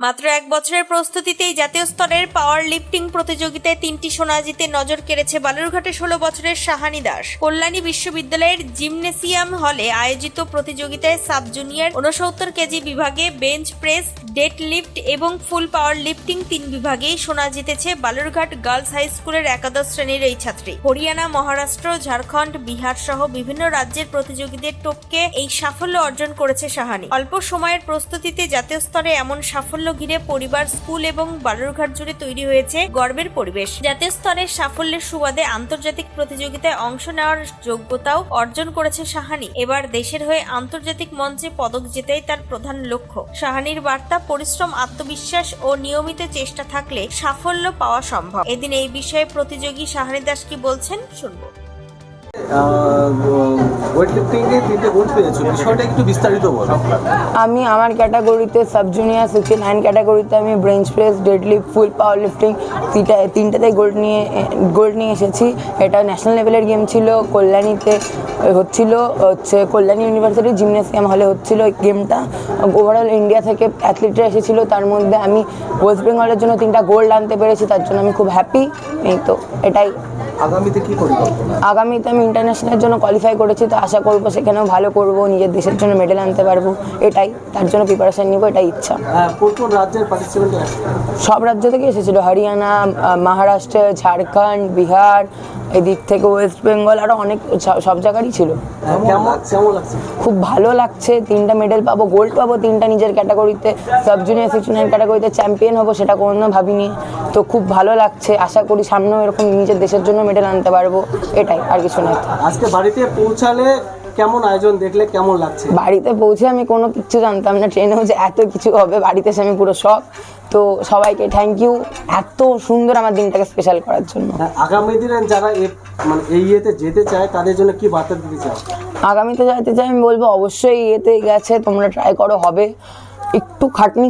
মাত্র এক বছরের প্রস্তুতিতেই জাতীয় স্তরের পাওয়ার লিফটিং প্রতিযোগিতায় 3টি সোনা জিতে নজর কেড়েছে বালুরঘাটে 16 বছরের শাহানি দাস। কল্যাণী বিশ্ববিদ্যালয়ের জিমনেসিয়াম হলে আয়োজিত প্রতিযোগিতায় সাব জুনিয়র 69 কেজি বিভাগে বেঞ্চ প্রেস, ডেড লিফট এবং ফুল পাওয়ার লিফটিং 3 বিভাগেই সোনা জিতেছে বালুরঘাট গার্লস হাই স্কুলের একাদশ শ্রেণীর এই ছাত্রী। হরিয়ানা, মহারাষ্ট্র, ঝাড়খণ্ড, বিহার সহ বিভিন্ন রাজ্যের প্রতিযোগীদের টপকে এই সাফল্য অর্জন করেছে শাহানি। অল্প সময়ের প্রস্তুতিতে জাতীয় স্তরে এমন সাফল্য ঘিরে পরিবার, স্কুল এবং বালুরঘাট জুড়ে তৈরি হয়েছে গর্বের পরিবেশ। জাতীয় স্তরের সাফল্যের সুবাদে আন্তর্জাতিক প্রতিযোগিতায় অংশ নেওয়ার যোগ্যতাও অর্জন করেছে শাহানি। এবার দেশের হয়ে আন্তর্জাতিক মঞ্চে পদক জেতাই তার প্রধান লক্ষ্য। শাহানির বার্তা, পরিশ্রম, আত্মবিশ্বাস ও নিয়মিত চেষ্টা থাকলে সাফল্য পাওয়া সম্ভব। এদিন এই বিষয়ে প্রতিযোগী শাহানি দাস কি বলছেন শুনবো। আমি আমার ক্যাটাগরিতে সাব জুনিয়র 69 ক্যাটাগরিতে আমি বেঞ্চ প্রেস, ডেড লিফট, ফুল পাওয়ার লিফটিং তিনটাতে গোল্ড নিয়ে এসেছি। এটা ন্যাশনাল লেভেলের গেম ছিল। কল্যাণীতে কল্যাণী ইউনিভার্সিটি জিমনেসিয়াম হলে হচ্ছিল গেমটা। ওভারঅল ইন্ডিয়া থেকে অ্যাথলিটরা এসেছিল, তার মধ্যে আমি ওয়েস্ট বেঙ্গলের জন্য 3টা গোল্ড আনতে পেরেছি, তার জন্য আমি খুব হ্যাপি। এই তো এটাই। আগামীতে কি পরিকল্পনা? আগামীতে আমি ইন্টারন্যাশনালের জন্য কোয়ালিফাই করেছি, তো আশা করবো সেখানেও ভালো করব, নিজের দেশের জন্য মেডেল আনতে পারবো। এটাই, তার জন্য প্রিপারেশন নিব, এটাই ইচ্ছা। কোন রাজ্যের পার্টিসিপেন্ট? সব রাজ্য থেকে এসেছিল, হরিয়ানা, মহারাষ্ট্র, ঝাড়খণ্ড, বিহার, এদিক থেকে ওয়েস্ট বেঙ্গল, আরও অনেক সব জায়গারই ছিল। কেমন লাগছে? খুব ভালো লাগছে। 3টা মেডেল পাবো, গোল্ড পাবো 3টা নিজের ক্যাটাগরিতে। সাব জুনিয়র 69 ক্যাটাগরিতে চ্যাম্পিয়ন হবো, সেটা কোনো ভাবিনি। তো খুব ভালো লাগছে, আশা করি সামনেও এরকম নিজের দেশের জন্য মেডেল আনতে পারবো। এটাই, আর কিছু না। আজকে বাড়িতে পৌঁছালে কেমন আয়োজন দেখলে কেমন লাগছে? বাড়িতে পৌঁছে আমি কোনো কিছু জানতাম না ট্রেনেও যে এত কিছু হবে। বাড়িতে এসে আমি পুরো শক। তো সবাইকে থ্যাংক ইউ এত সুন্দর আমার দিনটাকে স্পেশাল করার জন্য। আগামী দিনে যারা এই ইয়েতে যেতে চায় তাদের জন্য কি বার্তা দিতে চাও? আগামীতে যেতে চাই আমি বলবো, অবশ্যই ইয়েতে গেছে, তোমরা ট্রাই করো, হবে। একটু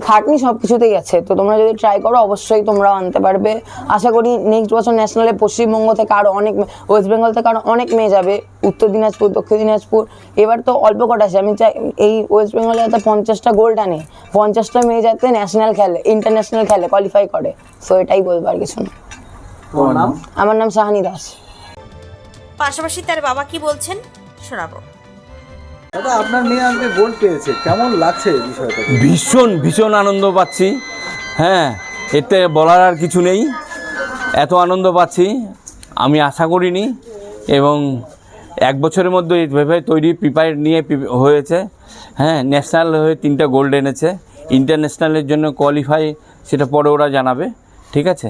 খাটনি সব কিছুতেই আছে, তো তোমরা যদি ট্রাই করো অবশ্যই তোমরাও আনতে পারবে। আশা করি নেক্সট বছর ন্যাশনালে পশ্চিমবঙ্গ থেকে আরও অনেক, ওয়েস্ট বেঙ্গল থেকে আরও অনেক মেয়ে যাবে, উত্তর দিনাজপুর, দক্ষিণ দিনাজপুর। এবার তো অল্প কটা আছে, আমি চাই এই ওয়েস্ট বেঙ্গলে যাতে 50টা গোল্ড আনে, 50টা মেয়ে যাতে ন্যাশনাল খেলে, ইন্টারন্যাশনাল খেলে, কোয়ালিফাই করে। সো এটাই বলবো, আর কিছু না। আমার নাম শাহানি দাস। পাশাপাশি তার বাবা কি বলছেন শোনাবো। দাদা, আপনার মেয়ে আজকে গোল্ড পেয়েছে, কেমন লাগছে বিষয়টা? ভীষণ আনন্দ পাচ্ছি। হ্যাঁ, এতে বলার আর কিছু নেই, এত আনন্দ পাচ্ছি আমি আশা করিনি। এবং এক বছরের মধ্যে এইভাবে প্রিপেয়ার নিয়ে হয়েছে। হ্যাঁ, ন্যাশনাল হয়ে 3টা গোল্ড এনেছে। ইন্টারন্যাশনালের জন্য কোয়ালিফাই, সেটা পরে ওরা জানাবে, ঠিক আছে।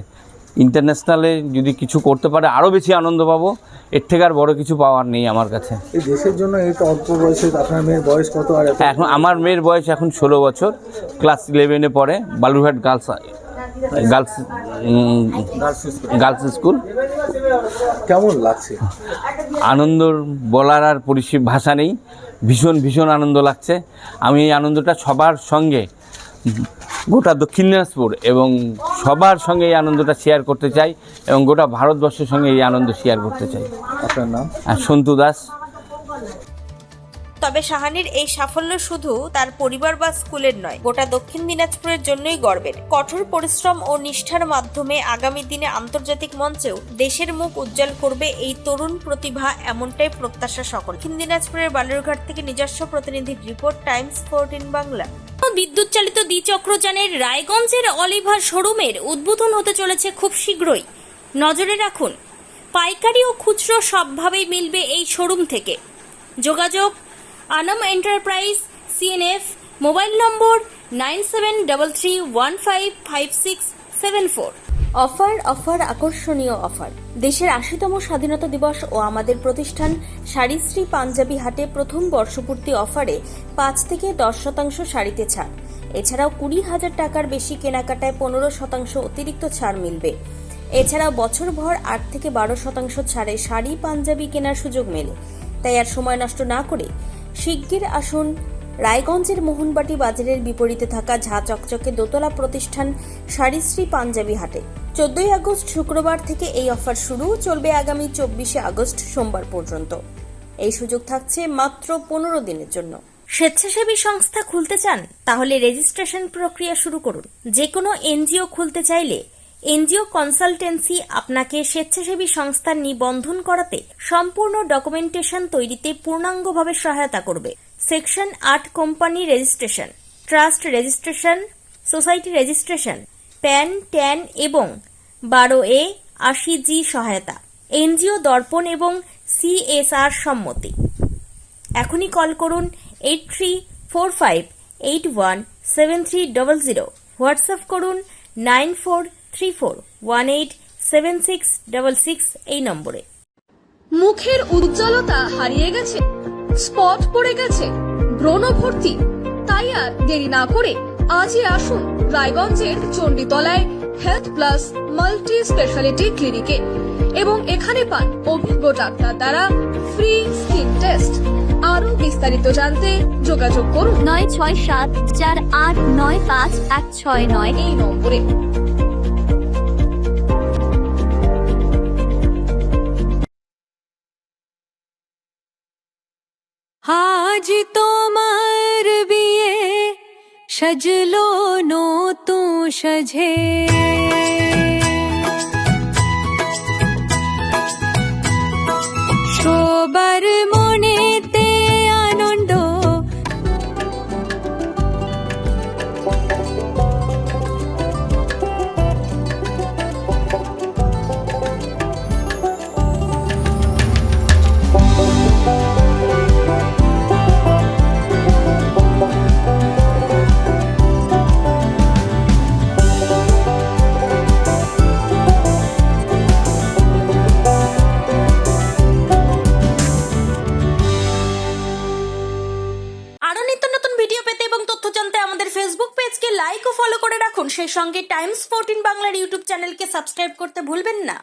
ইন্টারন্যাশনালে যদি কিছু করতে পারে আরও বেশি আনন্দ পাবো। এর থেকে আর বড় কিছু পাওয়ার নেই আমার কাছে। এই দেশের জন্য এই তো অল্প বয়সে, আপনার মেয়ের বয়স কত? আর এখন আমার মেয়ের বয়স এখন 16 বছর, ক্লাস 11-এ পড়ে, বালুরঘাট গার্লস স্কুল। কেমন লাগছে? আনন্দর বলার আর ভাষা নেই। ভীষণ আনন্দ লাগছে। আমি এই আনন্দটা সবার সঙ্গে, গোটা দক্ষিণ দিনাজপুর এবং সবার সঙ্গে এই আনন্দটা শেয়ার করতে চাই, এবং গোটা ভারতবর্ষের সঙ্গে এই আনন্দ শেয়ার করতে চাই। আপনার নাম? সন্তু দাস। তবে শাহানির এই সাফল্য শুধু তার পরিবার বা স্কুলের নয়, গোটা দক্ষিণ দিনাজপুরের জন্যই গর্বের। কঠোর পরিশ্রম ও নিষ্ঠার মাধ্যমে আগামী দিনে আন্তর্জাতিক মঞ্চেও দেশের মুখ উজ্জ্বল করবে এই তরুণ প্রতিভা, এমনটাই প্রত্যাশা সকল। দক্ষিণ দিনাজপুরের বালুরঘাট থেকে নিজস্ব প্রতিনিধির রিপোর্ট, টাইমস 14 বাংলা। বিদ্যুৎ চালিত দ্বিচক্রযানের রায়গঞ্জের অলিভার শোরুমের উদ্বোধন হতে চলেছে খুব শীঘ্রই। নজরে রাখুন, পাইকারি ও খুচরো সবভাবেই মিলবে এই শোরুম থেকে। যোগাযোগ আনাম এন্টারপ্রাইজ, CNF, মোবাইল নম্বর 9733155674। অফার আকর্ষণীয় অফার। দেশের 80তম স্বাধীনতা দিবস ও আমাদের প্রতিষ্ঠান শাড়িশ্রী পাঞ্জাবি হাটে প্রথম বর্ষপূর্তি অফারে 5 থেকে 10% শাড়িতে ছাড়। এছাড়াও 20,000 টাকার বেশি কেনাকাটায় 15% অতিরিক্ত ছাড় মিলবে। এছাড়াও বছরভর 8 থেকে 12% ছাড়ে শাড়ি, পাঞ্জাবি কেনার সুযোগ মেলে। তাই আর সময় নষ্ট না করে শিগগির আসুন রায়গঞ্জের মোহনবাটি বাজারের বিপরীতে থাকা ঝা চকচকে দোতলা প্রতিষ্ঠান শাড়িশ্রী পাঞ্জাবি হাটে। 14 আগস্ট শুক্রবার থেকে এই অফার শুরু, চলবে আগামী 24 আগস্ট সোমবার পর্যন্ত। এই সুযোগ থাকছে মাত্র 15 দিনের জন্য। স্বেচ্ছাসেবী সংস্থা খুলতে চান? তাহলে রেজিস্ট্রেশন প্রক্রিয়া শুরু করুন। যে কোনো এনজিও খুলতে চাইলে এনজিও কনসালটেন্সি আপনাকে স্বেচ্ছাসেবী সংস্থার নিবন্ধন করাতে সম্পূর্ণ ডকুমেন্টেশন তৈরিতে পূর্ণাঙ্গভাবে সহায়তা করবে। Section 8 company registration, trust registration, society registration, pan, tan এবং 12A 80G সহায়তা, এনজিও দর্পণ এবং CSR সম্মতি। এখনই কল করুন 8345817300, হোয়াটসঅ্যাপ করুন 9434187666 এই নম্বরে। মুখের উজ্জ্বলতা হারিয়ে গেছে, স্পট পড়ে গেছে, ব্রণ ভর্তি, তাই আর দেরি না করে আজই আসুন রায়গঞ্জের চণ্ডীতলায় হেলথ প্লাস মাল্টি স্পেশালিটি ক্লিনিকে এবং এখানে পান অভিজ্ঞ ডাক্তার দ্বারা ফ্রি স্কিন টেস্ট। আরো বিস্তারিত জানতে যোগাযোগ করুন 9674895169 এই নম্বরে। আজ তোমার বিয়ে সাজলো নতুন সাজে, সবার মনেতে আনন্দ, আরো নিত্য নতুন ভিডিও পেতে এবং তথ্য জানতে আমাদের ফেসবুক পেজকে লাইক ও ফলো করে রাখুন। সেই সঙ্গে টাইমস 14 বাংলার ইউটিউব চ্যানেলকে সাবস্ক্রাইব করতে ভুলবেন না।